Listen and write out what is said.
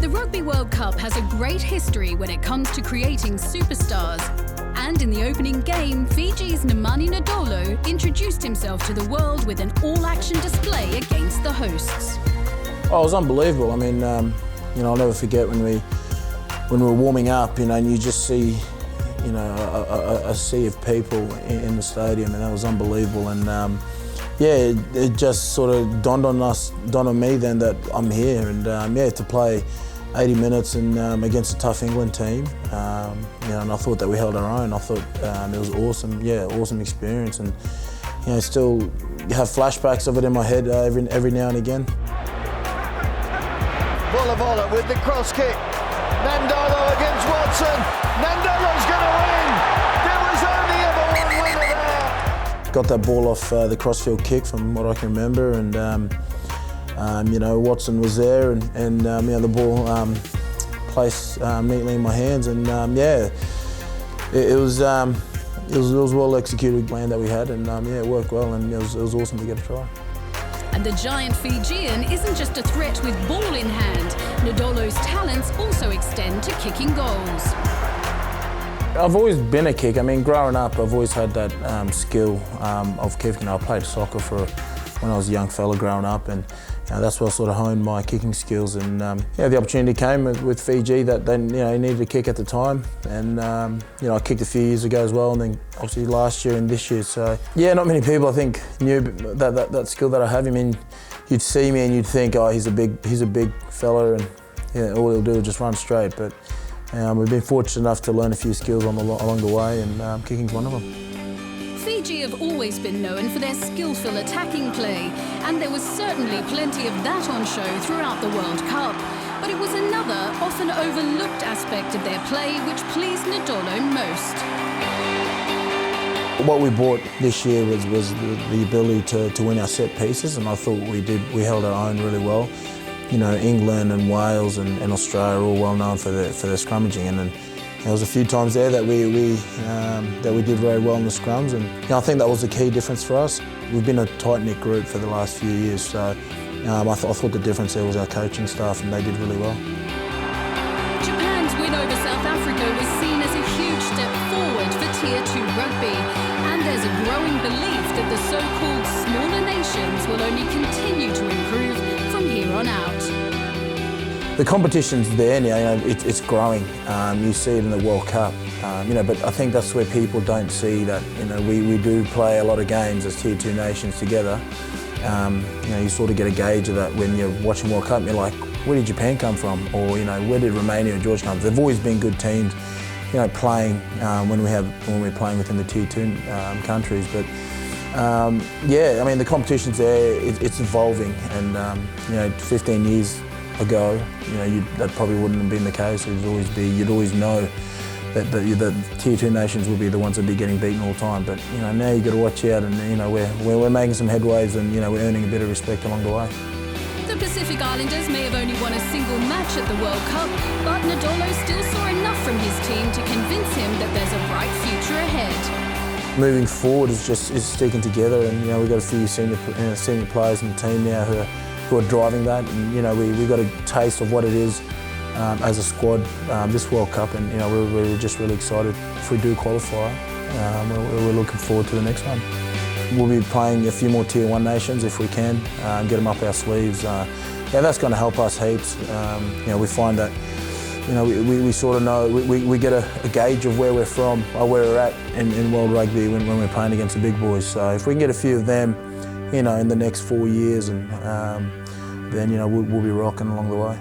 The Rugby World Cup has a great history when it comes to creating superstars. And in the opening game, Fiji's Nemani Nadolo introduced himself to the world with an all-action display against the hosts. Oh, it was unbelievable. I mean, I'll never forget when we were warming up, and you just see, a sea of people in the stadium, and that was unbelievable. And it just sort of dawned on me then that I'm here, and to play 80 minutes and against a tough England team, and I thought that we held our own. I thought it was awesome, awesome experience, and still have flashbacks of it in my head every now and again. Vola with the cross kick. Nadolo against Watson. Nadolo's going to win. There was only ever one winner there. Got that ball off the crossfield kick from what I can remember, and Watson was there, and the ball placed neatly in my hands, and it was well executed plan that we had, and it worked well, and it was awesome to get a try. And the giant Fijian isn't just a threat with ball in hand. Nadolo's talents also extend to kicking goals. I've always been a kicker. I mean, growing up, I've always had that skill of kicking. I played soccer when I was a young fella growing up, and that's where I sort of honed my kicking skills. And the opportunity came with Fiji that they needed a kick at the time, and I kicked a few years ago as well, and then obviously last year and this year. So not many people I think knew that skill that I have. I mean, you'd see me and you'd think, oh, he's a big fella, and all he'll do is just run straight. But we've been fortunate enough to learn a few skills along the way, and kicking's one of them. Fiji have always been known for their skillful attacking play, and there was certainly plenty of that on show throughout the World Cup. But it was another, often overlooked aspect of their play which pleased Nadolo most. What we brought this year was the ability to win our set pieces, and I thought we held our own really well. England and Wales and Australia are all well known for their scrummaging, and there was a few times there that we did very well in the scrums, and I think that was the key difference for us. We've been a tight-knit group for the last few years, so I thought the difference there was our coaching staff, and they did really well. Japan's win over South Africa was seen as a huge step forward for Tier 2 rugby, and there's a growing belief that the so-called smaller nations will only continue to improve from here on out. The competition's there now, it's growing. You see it in the World Cup, but I think that's where people don't see that, we do play a lot of games as Tier 2 nations together. You sort of get a gauge of that when you're watching World Cup, and you're like, where did Japan come from? Or, where did Romania or Georgia come from? They've always been good teams, playing when we're playing within the Tier 2 countries. But the competition's there, it's evolving, and 15 years ago, that probably wouldn't have been the case. You'd always know that the Tier 2 nations will be the ones that be getting beaten all the time. But now you've got to watch out, and we're making some headways, and we're earning a bit of respect along the way. The Pacific Islanders may have only won a single match at the World Cup, but Nadolo still saw enough from his team to convince him that there's a bright future ahead. Moving forward is sticking together, and we've got a few senior players in the team now who are driving that, and we got a taste of what it is as a squad this World Cup, and we're just really excited if we do qualify. We're looking forward to the next one. We'll be playing a few more Tier 1 nations if we can, get them up our sleeves. That's going to help us heaps. We find that we sort of know, we get a gauge of where we're from, or where we're at in World Rugby when we're playing against the big boys. So if we can get a few of them, in the next 4 years, and then we'll be rocking along the way.